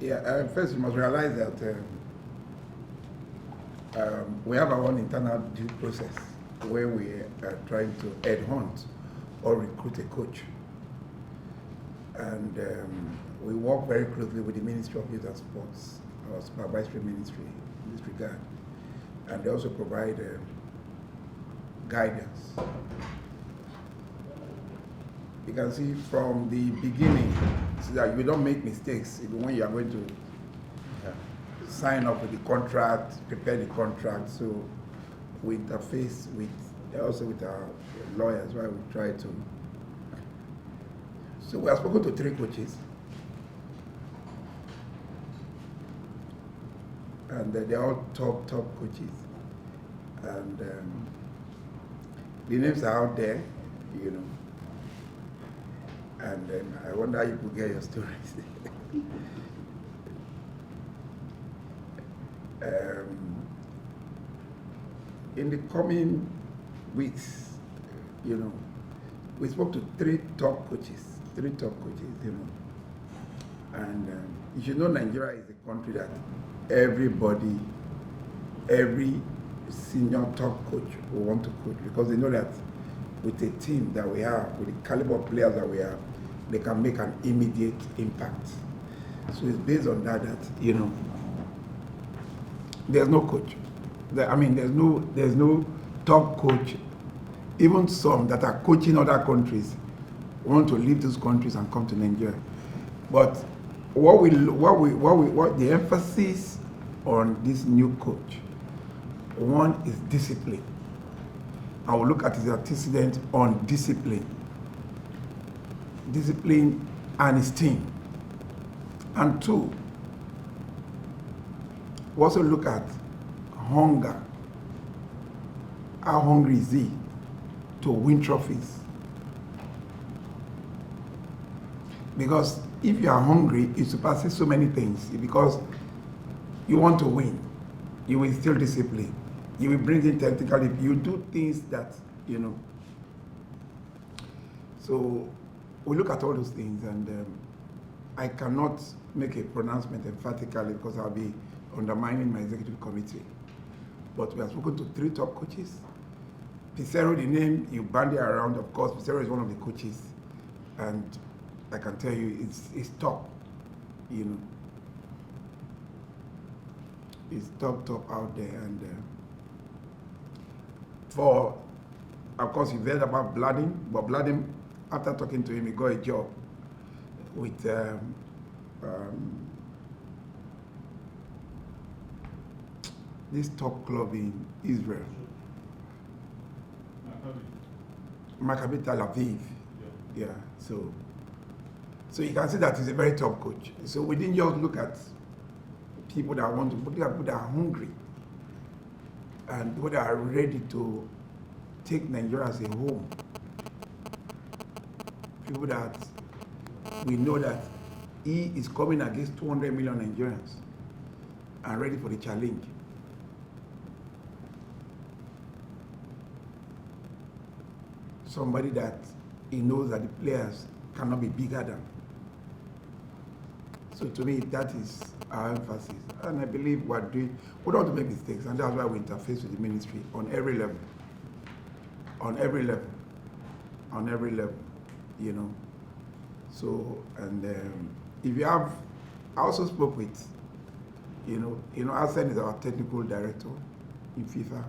Yeah, first you must realize that we have our own internal due process where we are trying to headhunt or recruit a coach. And we work very closely with the Ministry of Youth and Sports, our supervisory ministry in this regard. And they also provide guidance. You can see from the beginning so that you don't make mistakes even when you are going to sign up with the contract, prepare the contract. So we interface with also with our lawyers, right? We try to. So we have spoken to 3 coaches, and they're all top coaches, and the names are out there, you know. And I wonder if you could get your stories. In the coming weeks, you know, we spoke to 3 top coaches, you know. And you should know Nigeria is a country that everybody, every senior top coach will want to coach because they know that with a team that we have, with the caliber of players that we have, they can make an immediate impact. So it's based on that, you know, there's no coach. There's no top coach. Even some that are coaching other countries want to leave those countries and come to Nigeria. But what the emphasis on this new coach, one is discipline. I will look at his antecedent on discipline and his team. And 2, we also look at hunger. How hungry is he to win trophies? Because if you are hungry, it surpasses so many things. Because you want to win, you will instill discipline. You will bring in technically, you do things that, you know. So we look at all those things, and I cannot make a pronouncement emphatically because I'll be undermining my executive committee. But we have spoken to 3 top coaches. Pissarro, the name you bandy around, of course, Pissarro is one of the coaches. And I can tell you, it's top, you know. It's top out there. And of course, you've heard about Bladim, but Bladim, after talking to him, he got a job with this top club in Israel, Maccabi Tel Aviv. Yeah. So you can see that he's a very top coach. So we didn't just look at people that want to, but people that are hungry and people that are ready to take Nigeria as a home. People that we know that he is coming against 200 million Nigerians and ready for the challenge. Somebody that he knows that the players cannot be bigger than. So to me, that is our emphasis. And I believe we don't want to make mistakes, and that's why we interface with the ministry on every level. On every level, you know. So, and if you have, I also spoke with, you know, Hassan is our technical director in FIFA.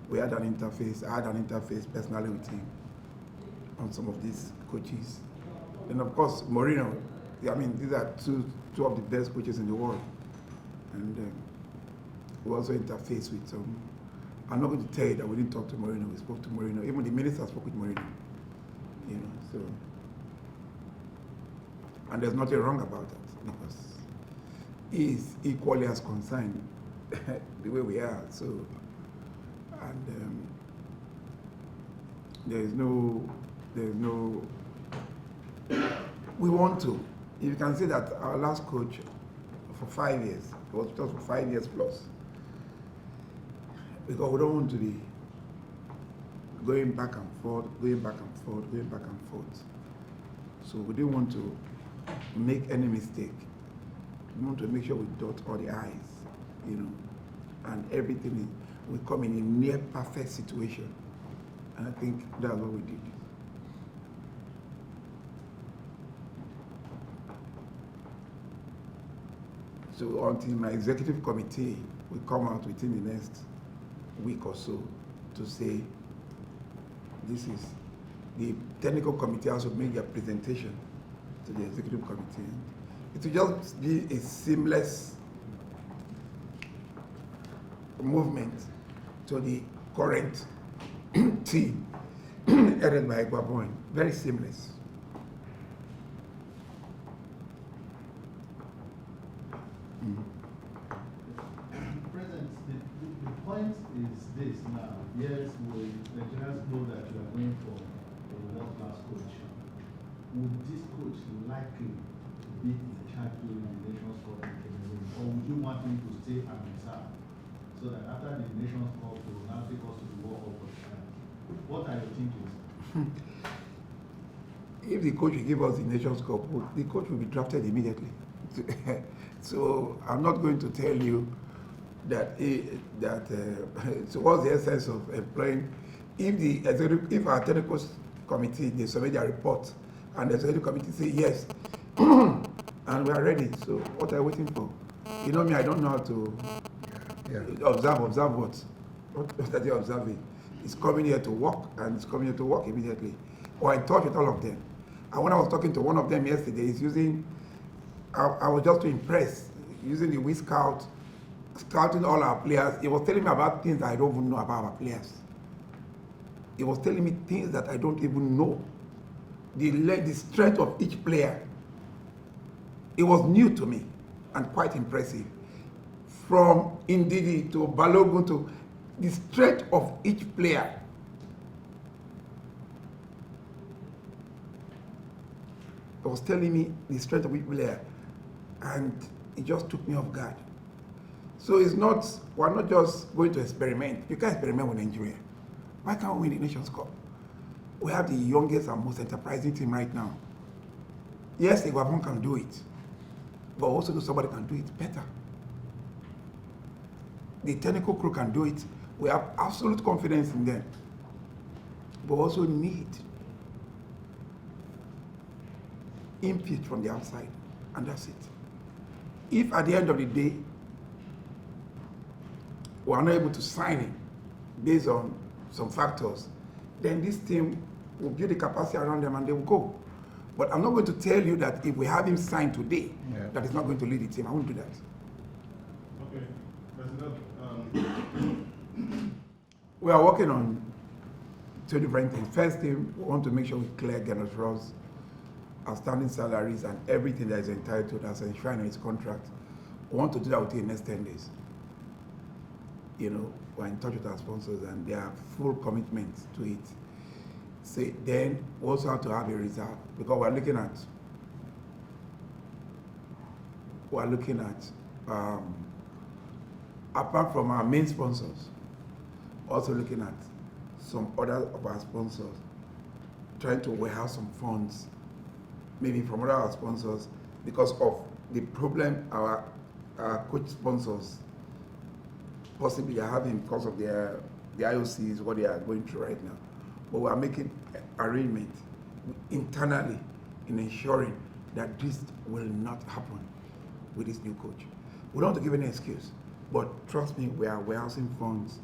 We had an interface, I had an interface personally with him on some of these coaches. And of course, Mourinho, these are two of the best coaches in the world. And we also interface with some. I'm not going to tell you that we didn't talk to Mourinho, we spoke to Mourinho. Even the minister spoke with Mourinho. You know, so. And there's nothing wrong about that because he is equally as concerned the way we are. So, and there's no, we want to. If you can see that our last coach for 5 years, it was just for 5 years plus, because we don't want to be going back and forth. So we didn't want to make any mistake. We want to make sure we dot all the I's, you know, and everything will come in a near perfect situation. And I think that's what we did. So until my executive committee will come out within the next week or so to say, this is, the technical committee also make their presentation to the executive committee. It will just be a seamless movement to the current team headed by Gabon. Very seamless. President, the point is this now. Yes, Nigerians know that you are going for a world-class coach. Would this coach likely be in charge during the Nations Cup in Cameroon, or would you want him to stay and reserve so that after the Nations Cup he will now take us to the World Cup? What are your thinkings? If the coach will give us the Nations Cup, the coach will be drafted immediately. So I'm not going to tell you that so what's the essence of employing? If our technical committee they submit their report and the executive committee say yes, and we are ready. So what are you waiting for? You know me, I don't know how to observe what? What are you observing? It's coming here to work, and it's coming here to work immediately. Or I talked with all of them. And when I was talking to one of them yesterday, he's using, I was just too impressed, using the Wii Scout, scouting all our players. He was telling me about things I don't even know about our players. He was telling me things that I don't even know. The strength of each player. It was new to me and quite impressive. From Ndidi to Balogun to the strength of each player. He was telling me the strength of each player, and it just took me off guard. So it's not, we're not just going to experiment. You can't experiment with Nigeria. Why can't we win the Nations Cup? We have the youngest and most enterprising team right now. Yes, Gabon can do it, but also somebody can do it better. The technical crew can do it. We have absolute confidence in them, but also need input from the outside, and that's it. If at the end of the day, we are not able to sign him based on some factors, then this team will build the capacity around them and they will go. But I'm not going to tell you that if we have him signed today, that he's not going to lead the team. I won't do that. Okay, President. We are working on two different things. First thing, we want to make sure we clear Gernot Ross outstanding salaries and everything that is entitled as enshrined in his contract. We want to do that within the next 10 days. You know, we're in touch with our sponsors and they have full commitment to it. So then we also have to have a reserve because we're looking at apart from our main sponsors, also looking at some other of our sponsors, trying to warehouse some funds, maybe from other our sponsors, because of the problem our coach sponsors possibly are having because of the IOCs, what they are going through right now. But we are making arrangements internally in ensuring that this will not happen with this new coach. We don't want to give any excuse, but trust me, we are warehousing funds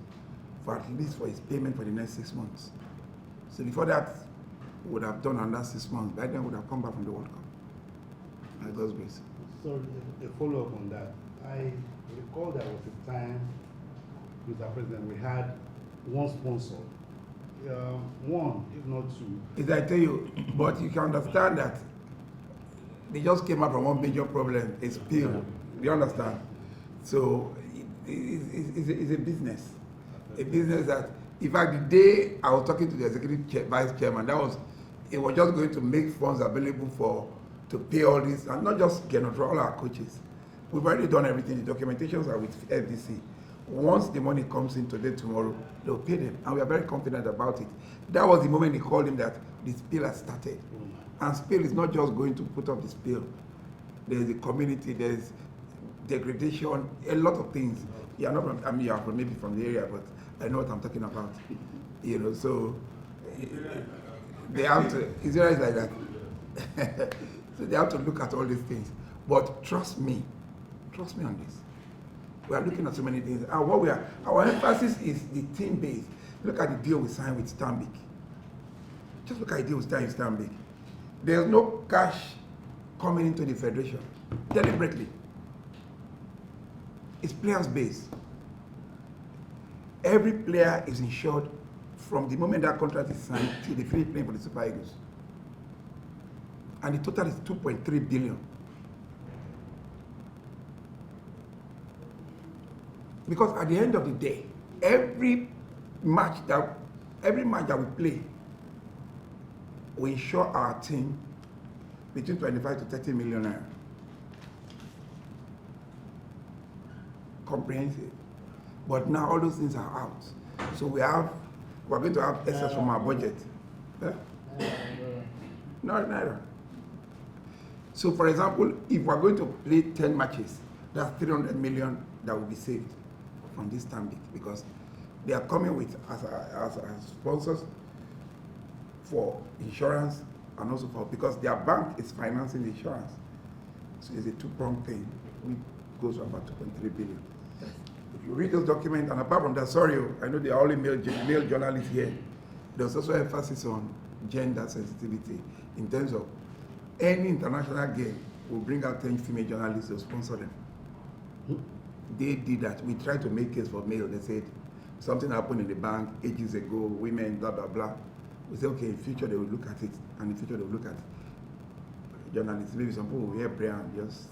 for at least for his payment for the next 6 months. So before that, we would have done another 6 months. By then, we would have come back from the World Cup. By God's grace. So a follow-up on that. I recall there was a time, Mr. President, we had one sponsor. One, if not two. As I tell you, but you can understand that they just came out from one major problem, a spill. You understand? So it's a business. A business that, in fact, the day I was talking to the executive vice chairman, it was just going to make funds available to pay all this, and not just all our coaches. We've already done everything. The documentations are with FDC. Once the money comes in today, tomorrow, they'll pay them, and we are very confident about it. That was the moment he called him that the spill has started. And spill is not just going to put up the spill. There's a community, there's degradation, a lot of things. You're not from, I mean, you're from, maybe from the area, but I know what I'm talking about. You know, so they have to, Israel is like that. So they have to look at all these things. But trust me on this. We are looking at so many things. And our emphasis is the team base. Look at the deal we signed with Stanbic. Just look at the deal we signed with Stanbic. There's no cash coming into the federation deliberately. It's players based. Every player is insured from the moment that contract is signed till they finish playing for the Super Eagles. And the total is 2.3 billion. Because at the end of the day, every match that we play, we insure our team between 25 to 30 million naira. Comprehensive. But now all those things are out. So we're going to have excess from our budget. Yeah? No, neither. So for example, if we're going to play 10 matches, that's 300 million that will be saved from this Stanbic, because they are coming with as sponsors for insurance and also because their bank is financing the insurance. So it's a two-pronged thing, which goes to about 2.3 billion. If you read those documents, and apart from that, sorry, I know there are only male journalists here, there's also emphasis on gender sensitivity in terms of any international game will bring out 10 female journalists to sponsor them. They did that. We tried to make case for male. They said something happened in the bank ages ago, women, blah, blah, blah. We said, okay, in future they will look at it, and in future they will look at journalists. Maybe some people will hear prayer and just...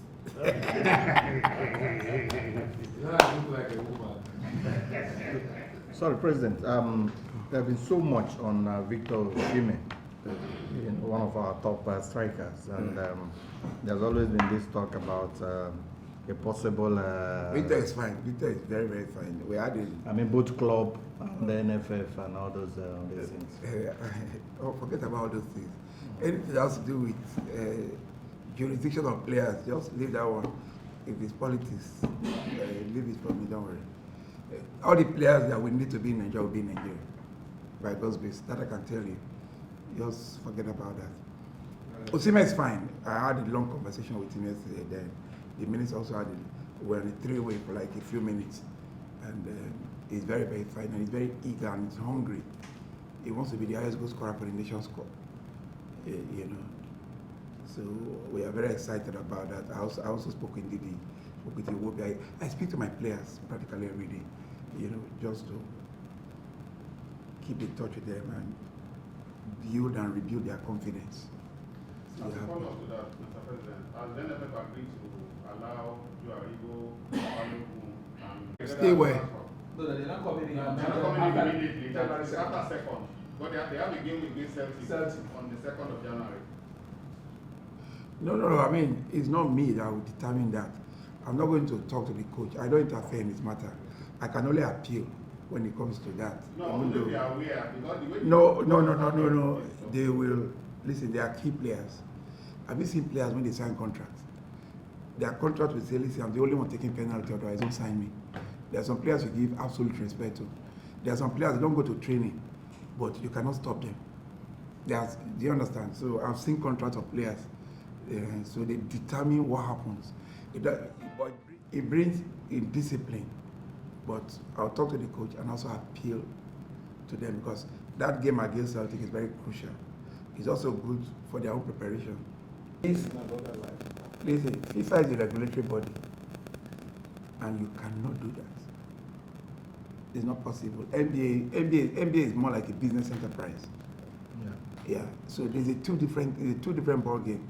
Sorry, President. There has been so much on Victor Osimhen, one of our top strikers, and there's always been this talk about a possible... Victor is fine. Victor is very, very fine. We had it. I mean, both club and the NFF and all those things. Oh, forget about all those things. Anything that has to do with jurisdiction of players, just leave that one. If it's politics, leave it for me, don't worry. All the players that we need to be in Nigeria will be in Nigeria. By God's grace, that I can tell you. Just forget about that. Osimhen is fine. I had a long conversation with him yesterday. Then the minutes also had were in a three-way for like a few minutes, and he's very, very fine, and he's very eager and he's hungry. He wants to be the highest goal scorer for the Nations Cup. You know, so we are very excited about that. I also spoke with Didi, spoke with Iwobi. I speak to my players practically every day. You know, just to keep in touch with them and build and rebuild their confidence. So as a follow-up to that, Mr. President, has the NFF agreed to allow Juarigo, and stay where? No, they're not coming in. They're not coming in immediately. It's after second. But they have a game against Celtic on the 2nd of January. No. I mean, it's not me that will determine that. I'm not going to talk to the coach. I don't interfere in his matter. I can only appeal when it comes to that. No, they are aware because the way No. They will listen. They are key players. Have you seen players when they sign contracts? Their contract will say, "Listen, I'm the only one taking penalty, otherwise don't sign me." There are some players you give absolute respect to. There are some players that don't go to training, but you cannot stop them. Do you understand? So I've seen contracts of players, so they determine what happens. It brings in discipline, but I'll talk to the coach and also appeal to them, because that game against Celtic is very crucial. It's also good for their own preparation. Listen, FIFA is a regulatory body, and you cannot do that. It's not possible. NBA is more like a business enterprise. Yeah. So there's two different ball game.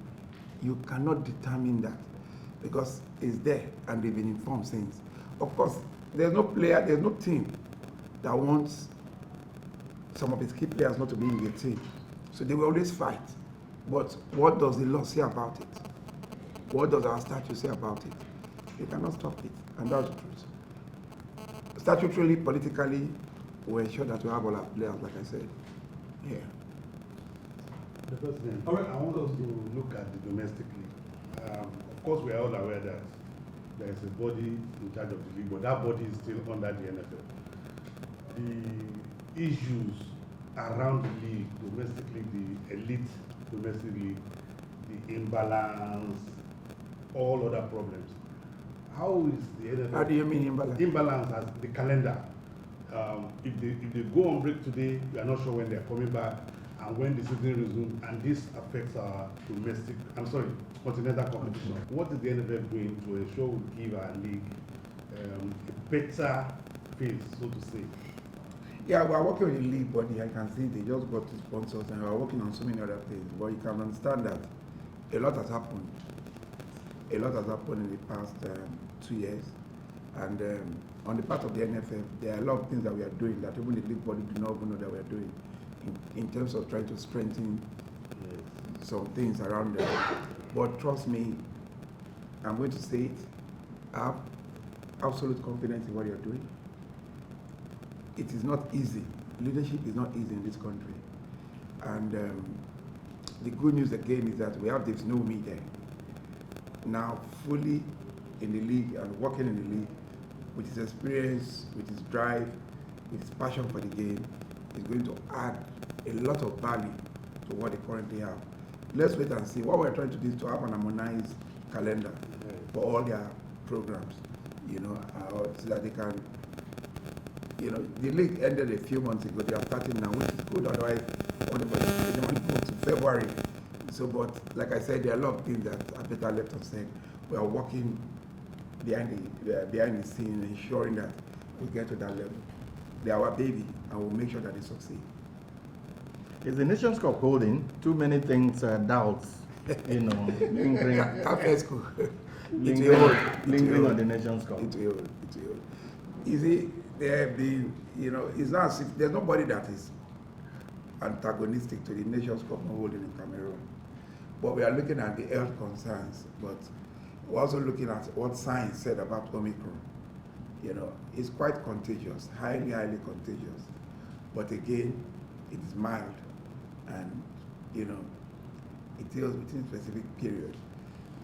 You cannot determine that because it's there and they've been informed since. Of course, there's no player, there's no team that wants some of its key players not to be in the team. So they will always fight. But what does the law say about it? What does our statute say about it? You cannot stop it, and that's the truth. Statutorily, politically, we ensure that we have all our players, like I said. Yeah. The President, I want us to look at the domestic league. Of course, we are all aware that there is a body in charge of the league, but that body is still under the NFF. The issues around the league, domestically, the elite domestic league, the imbalance, all other problems. How is the NFF? How do you mean imbalance? Imbalance as the calendar. If they go on break today, we are not sure when they are coming back and when the season resumes, and this affects our continental competition. What is the NFF doing to ensure we give our league a better face, so to say? Yeah, we are working with the league body. I can see they just got two sponsors and we are working on so many other things. But you can understand that a lot has happened. A lot has happened in the past 2 years. And on the part of the NFF, there are a lot of things that we are doing that even the league body do not even know that we are doing in terms of trying to strengthen some things around there. But trust me, I'm going to say it, I have absolute confidence in what you're doing. It is not easy. Leadership is not easy in this country. And the good news again is that we have this new me there. Now fully in the league and working in the league with his experience, with his drive, with his passion for the game, is going to add a lot of value to what they currently have. Let's wait and see. What we're trying to do is to have an harmonized calendar for all their programs, so that they can, the league ended a few months ago. They are starting now, which is good. Otherwise, they want to go to February. So, but like I said, there are a lot of things that are better left unsaid. We are working behind the scene, ensuring that we get to that level. They are our baby, and we'll make sure that they succeed. Is the Nations Cup holding? Too many things, doubts, lingering. Lingering on the Nations Cup. It will. You see, there have been, it's not as if there's nobody that is antagonistic to the Nations Cup holding in Cameroon. But we are looking at the health concerns, but we're also looking at what science said about Omicron. It's quite contagious, highly contagious. But again, it is mild, and it deals within a specific period.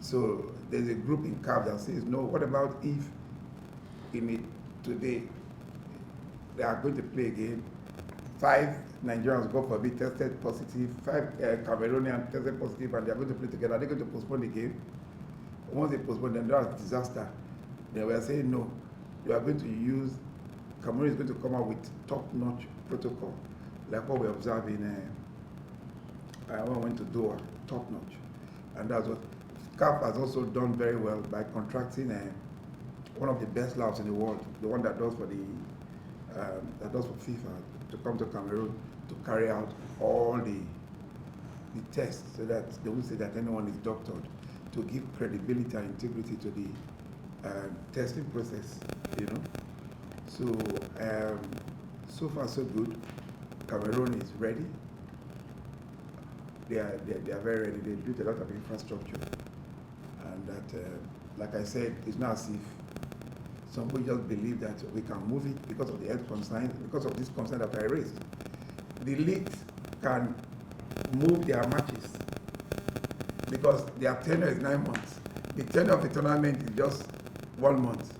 So there's a group in CAF that says, no, what about if today they are going to play again, 5 Nigerians go for being tested positive, 5 Cameroonians tested positive, and they are going to play together. Are they going to postpone the game? Once they postpone, then that's a disaster. They were saying, no, you are going to use, Cameroon is going to come out with top-notch protocol, like what we observed in, when we went to Doha, top-notch. And that's what, CAF has also done very well by contracting one of the best labs in the world, the one that does for FIFA, to come to Cameroon to carry out all the tests, so that they won't say that anyone is doctored, to give credibility and integrity to the testing process, So, so far so good. Cameroon is ready. They are very ready. They built a lot of infrastructure, and that, like I said, it's not as if some people just believe that we can move it because of the health concerns, because of this concern that I raised. The leagues can move their matches because their tenure is 9 months. The tenure of the tournament is just 1 month.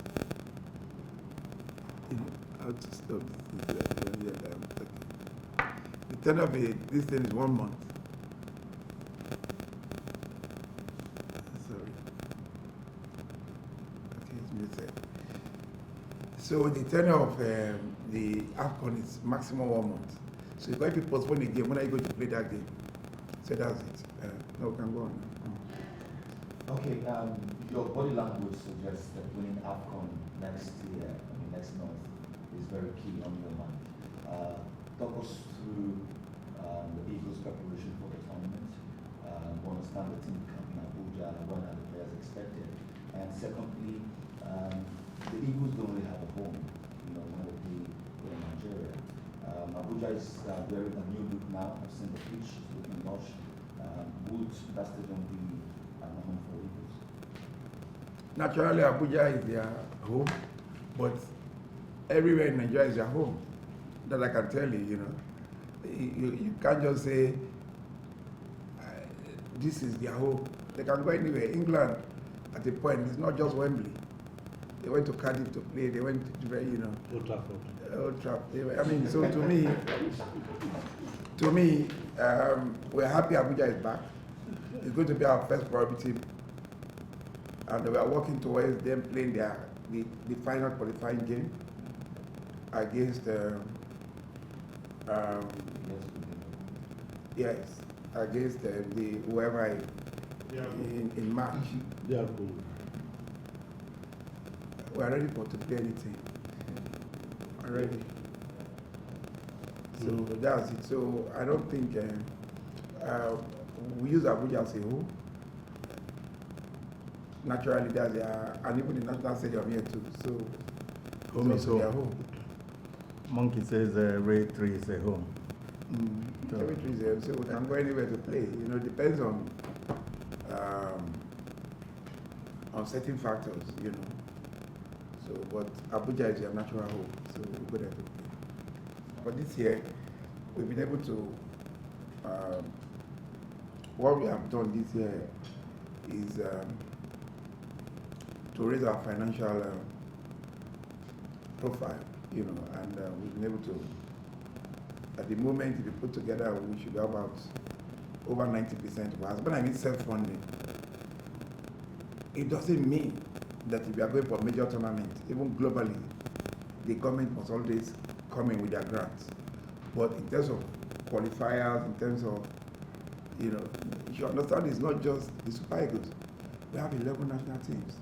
How to stop this? The tenure of this thing is 1 month. Sorry. Okay, it's muted. So the tenure of the AFCON is maximum 1 month. So if you postpone the game, when are you going to play that game? So that's it. No, we can go on. Okay, your body language suggests that winning AFCON next month, is very key on your mind. Talk us through the Eagles' preparation for the tournament. We understand the team camp in Abuja, when are the players expected? And secondly, the Eagles don't really have a home, when they play in Nigeria. Abuja is wearing a new look now. I've seen the pitch, it's looking lush. Would that stadium be a home for Eagles? Naturally, Abuja is their home, but everywhere in Nigeria is their home. That I can tell you, You can't just say, this is their home. They can go anywhere. England, at a point, it's not just Wembley. They went to Cardiff to play. They went to, Old Trafford. Old Trafford. I mean, so to me, we're happy Abuja is back. It's going to be our first priority, and we are working towards them playing the final qualifying game against against the whoever in March. They are cool. We are ready to play anything. Already. So that's it. So I don't think we use Abuja as a whole. Naturally, and even the national stadium here too. So Home is their home. home. Monkey says Ray 3 is a home. So- Every Tuesday, so we can go anywhere to play. Depends on certain factors. So, but Abuja is your natural home, so we go there to play. But this year, we've been able to. What we have done this year is to raise our financial profile, and we've been able to. At the moment, if you put together, we should have about over 90% of us. When I mean self-funding, it doesn't mean that if you are going for major tournaments, even globally, the government must always come in with their grants. But in terms of qualifiers, in terms of, you should understand it's not just the Super Eagles. We have 11 national teams.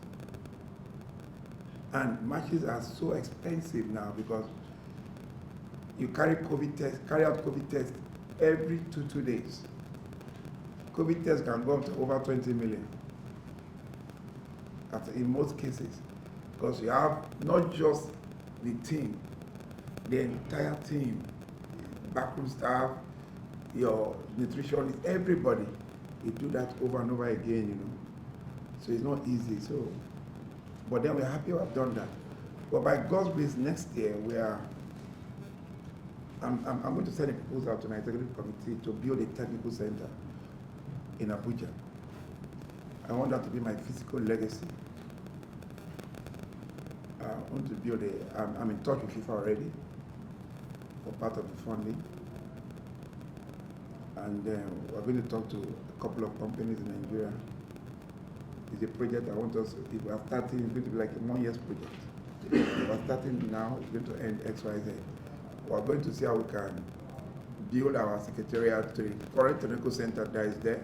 And matches are so expensive now because you carry out COVID tests every two days. COVID tests can go up to over 20 million. In most cases, because you have not just the team, the entire team, backroom staff, your nutritionist, everybody. You do that over and over again, So it's not easy. So, but then we're happy we have done that. But by God's grace, next year I'm going to send a proposal to my executive committee to build a technical center in Abuja. I want that to be my physical legacy. I want to build I'm in touch with FIFA already for part of the funding. And we're going to talk to a couple of companies in Nigeria. It's a project I want us, if we are starting, it's going to be like a 1 year project. If we're starting now, it's going to end XYZ. We're going to see how we can build our secretariat to the current technical center that is there,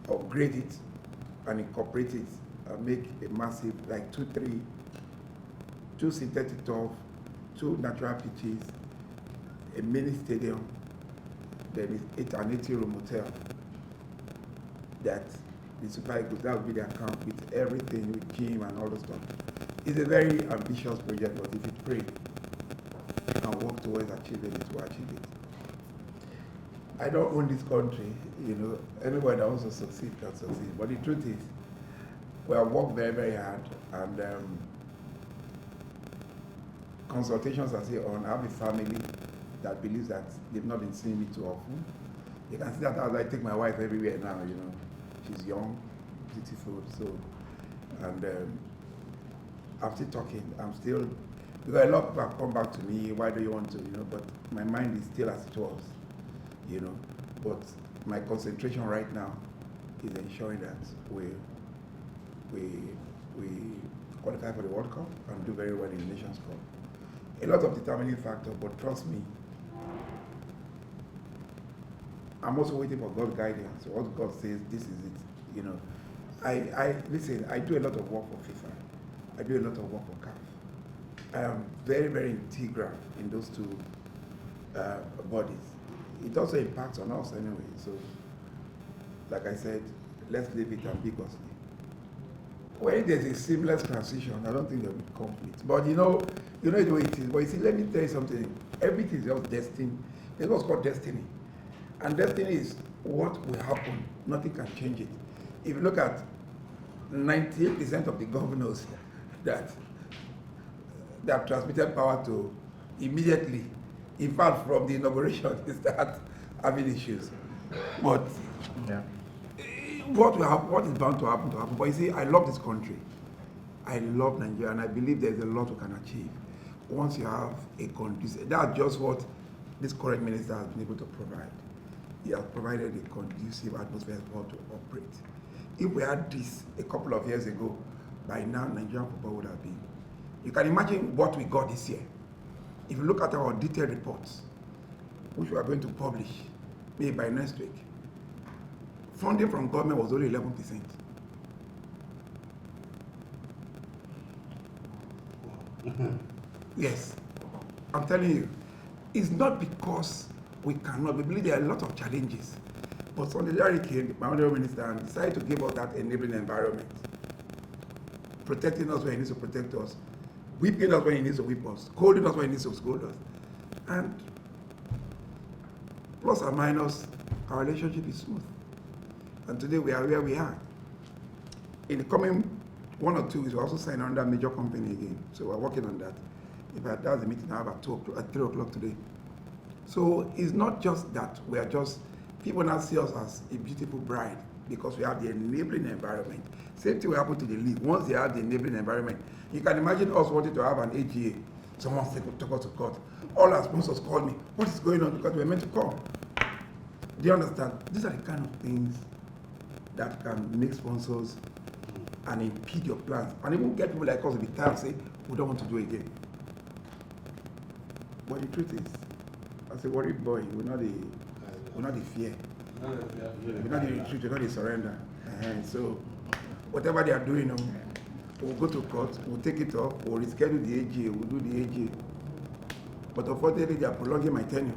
upgrade it, and incorporate it, and make a massive, like 2 synthetic turf, 2 natural pitches, a mini stadium, then it's an 80-room hotel. That the Super Eagles, that will be their camp with everything, with gym and all the stuff. It's a very ambitious project, but if you pray and work towards achieving it, we'll achieve it. I don't own this country, anybody that wants to succeed can succeed. But the truth is, we have worked very, very hard, and consultations are still on. I have a family that believes that they've not been seeing me too often. You can see that as I take my wife everywhere now, She's young, beautiful, so, and I'm still talking. Because a lot of people have come back to me, why do you want to, but my mind is still as it was, but my concentration right now is ensuring that we qualify for the World Cup and do very well in the Nations Cup. A lot of determining factors, but trust me, I'm also waiting for God's guidance. What God says, this is it. Listen, I do a lot of work for FIFA. I do a lot of work for CAF. I am very, very integral in those 2 bodies. It also impacts on us anyway. So, like I said, let's leave it ambiguously. When there's a seamless transition, I don't think there will be conflict. But you know the way it is. But you see, let me tell you something. Everything is just destiny. It's what's called destiny. And destiny is what will happen. Nothing can change it. If you look at 98% of the governors that transmitted power to immediately, in fact, from the inauguration, they start having issues. But what is bound to happen. But you see, I love this country. I love Nigeria, and I believe there's a lot we can achieve once you have a conducive. That's just what this current minister has been able to provide. He has provided a conducive atmosphere for to operate. If we had this a couple of years ago, by now Nigerian football would have been. You can imagine what we got this year. If you look at our detailed reports, which we are going to publish maybe by next week, funding from government was only 11%. Yes, I'm telling you, it's not because we cannot. We believe there are a lot of challenges, but solidarity, my honorable minister, decided to give us that enabling environment, protecting us when he needs to protect us, whipping us when he needs to whip us, scolding us when he needs to scold us, and plus or minus, our relationship is smooth. And today we are where we are. In the coming 1 or 2 weeks, we'll also sign under a major company again. So we're working on that. In fact, that's the meeting I have at 3 o'clock today. So it's not just that we are just, people now see us as a beautiful bride because we have the enabling environment. Same thing will happen to the league. Once they have the enabling environment, you can imagine us wanting to have an AGA. Someone took us to court. All our sponsors called me. What is going on? Because we're meant to come. Do you understand? These are the kind of things that can make sponsors and impede your plans. And even get people like us to be tired and say, we don't want to do it again. But the truth is, as a worried boy, we're not the fear. We're not the retreat, we're not the surrender. So whatever they are doing, we'll go to court, we'll take it off, we'll reschedule the AGA, we'll do the AGA. But unfortunately, they are prolonging my tenure.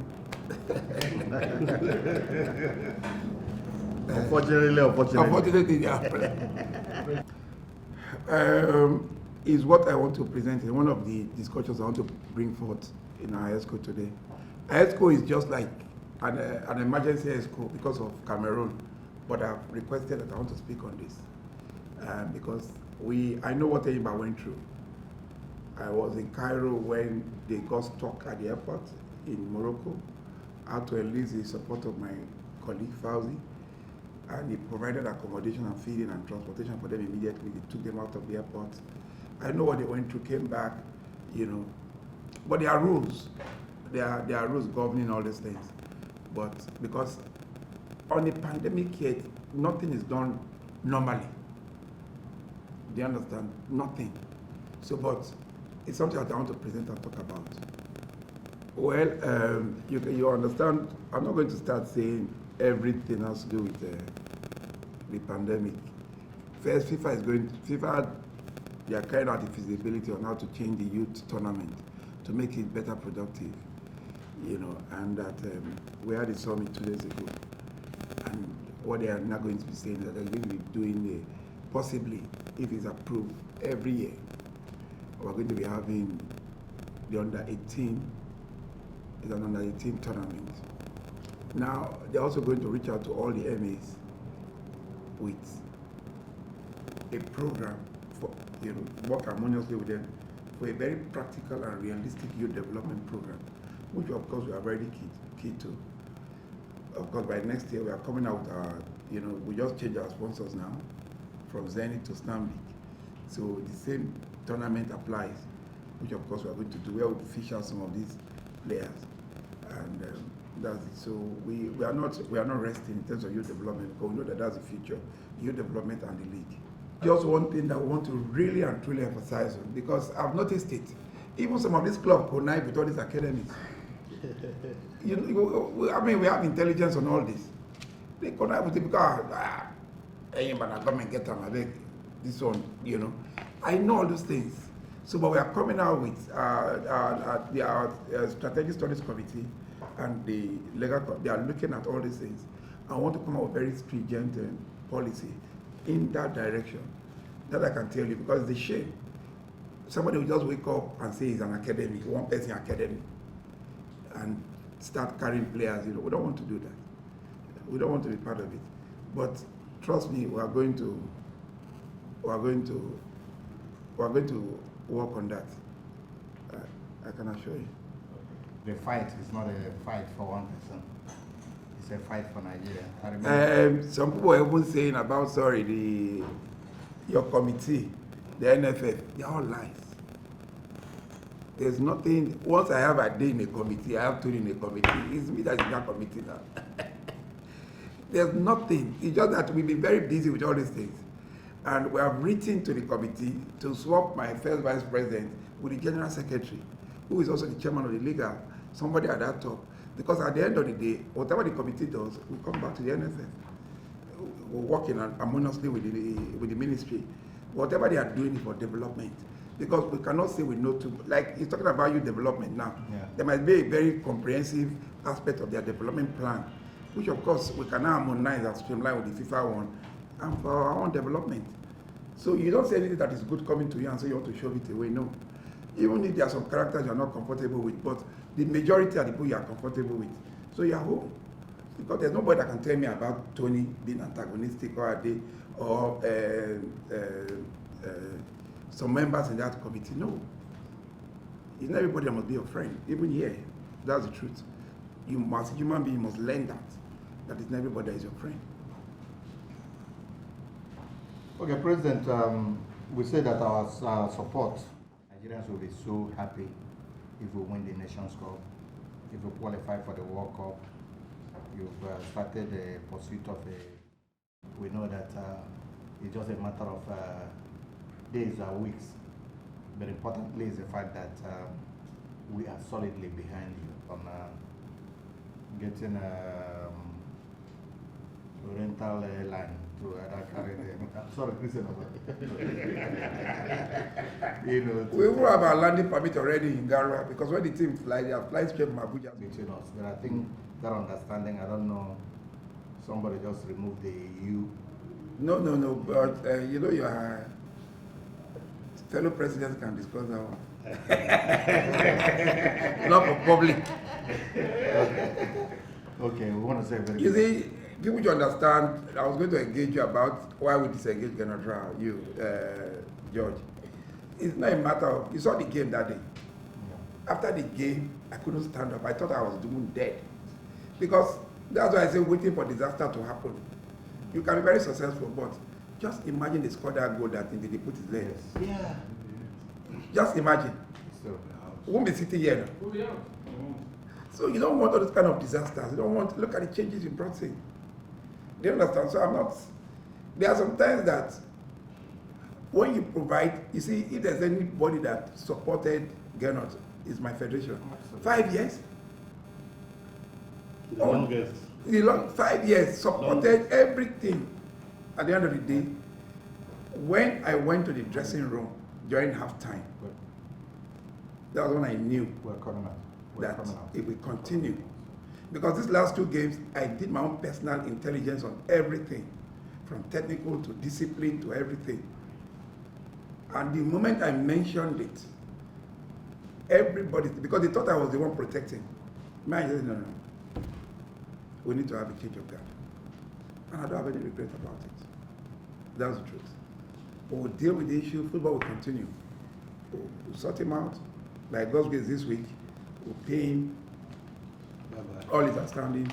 Unfortunately, they are. Is what I want to present in one of the discussions I want to bring forth in our ESCO today. ESCO is just like an emergency ESCO because of Cameroon, but I've requested that I want to speak on this because I know what Eyimba went through. I was in Cairo when they got stuck at the airport in Morocco. I had to enlist the support of my colleague Fauzi, and he provided accommodation and feeding and transportation for them immediately. They took them out of the airport. I know what they went through, came back, but there are rules. There are rules governing all these things. But because on a pandemic yet, nothing is done normally. Do you understand? Nothing. So, but it's something that I want to present and talk about. Well, you understand, I'm not going to start saying everything has to do with the pandemic. First, FIFA, they are carrying out the feasibility on how to change the youth tournament to make it better productive, and that we had a summit 2 days ago. And what they are now going to be saying is that they're going to be doing possibly, if it's approved, every year, we're going to be having the under-18, is an under-18 tournament. Now, they're also going to reach out to all the MAs with a program for, work harmoniously with them for a very practical and realistic youth development program, which of course we are very key to. Of course, by next year we are coming out with our, we just changed our sponsors now from Zenith to Stanbic. So the same tournament applies, which of course we are going to do. We will fish out some of these players, and that's it. So we are not resting in terms of youth development, because we know that that's the future, youth development and the league. Just one thing that we want to really and truly emphasize on, because I've noticed it, even some of these clubs connive with all these academies. We have intelligence on all this. They connive with it because Eyimba come and get them, I beg this one, I know all those things. So, but we are coming out with our strategic studies committee and the legal. They are looking at all these things. I want to come out with very stringent policy in that direction. That I can tell you, because it's a shame. Somebody will just wake up and say it's an academy, one person academy, and start carrying players. We don't want to do that. We don't want to be part of it. But trust me, we are going to work on that. I can assure you. The fight is not a fight for one person. It's a fight for Nigeria. I remember. Some people are even saying about, your committee. the NFF, they're all lies. There's nothing, once I have a day in a committee, I have two in a committee, it's me that's in that committee now. There's nothing, it's just that we've been very busy with all these things. And we have written to the committee to swap my first vice president with the general secretary, who is also the chairman of the legal, somebody at that top. Because at the end of the day, whatever the committee does, we come back to the NFF. We're working harmoniously with the ministry. Whatever they are doing is for development. Because we cannot say we know too, like he's talking about youth development now. Yeah. There must be a very comprehensive aspect of their development plan, which of course we can now harmonize and streamline with the FIFA one, and for our own development. So you don't say anything that is good coming to you and say you want to shove it away, no. Even if there are some characters you're not comfortable with, but the majority are the people you are comfortable with. So you're home. Because there's nobody that can tell me about Tony being antagonistic or some members in that committee. No. It's not everybody that must be your friend. Even here, that's the truth. You must, human being must learn that it's not everybody that is your friend. Okay, President, we say that our support, Nigerians will be so happy if we win the Nations Cup, if we qualify for the World Cup. You've started the pursuit of we know that it's just a matter of days or weeks. But importantly is the fact that we are solidly behind you on getting rental line to carry them. I'm sorry, Christian. You know, we will have our landing permit already in Gara, because when the team fly, they are flying straight from Abuja. between us. But I think that understanding, I don't know, somebody just removed the EU. No, but you know, your fellow presidents can discuss that one. Not for public. Okay, we want to say very You good. see, people should understand, I was going to engage you about why we disengage General, George. It's not a matter of, you saw the game that day. After the game, I couldn't stand up. I thought I was doing dead. Because that's why I say waiting for disaster to happen. You can be very successful, but just imagine they scored that goal that they put his legs. Yeah. Just imagine. So, We won't be sitting here now. So you don't want all those kind of disasters. You don't want to look at the changes you brought in. Do you understand? So I'm not, there are some times that when you provide, you see, if there's anybody that supported Gernot, it's my federation. 5 years? The longest. 5 years, supported everything. At the end of the day, when I went to the dressing room during halftime, that was when I knew we're coming out. that it will continue. Because these last 2 games, I did my own personal intelligence on everything, from technical to discipline to everything. And the moment I mentioned it, everybody, because they thought I was the one protecting, man, I said, no. We need to have a change of guard. And I don't have any regret about it. That's the truth. But we'll deal with the issue, football will continue. We'll sort him out. Like God's grace this week, we'll pay him all his outstandings.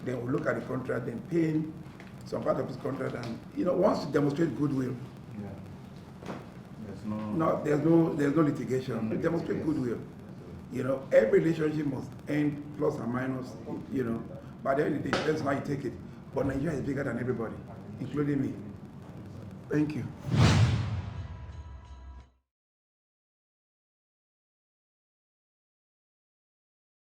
Then we'll look at the contract, then pay him some part of his contract. And, you know, once you demonstrate goodwill, there's no litigation. You demonstrate goodwill. You know, every relationship must end plus and minus, you know. By the end of the day, it depends on how you take it. But Nigeria is bigger than everybody, including me. Thank you.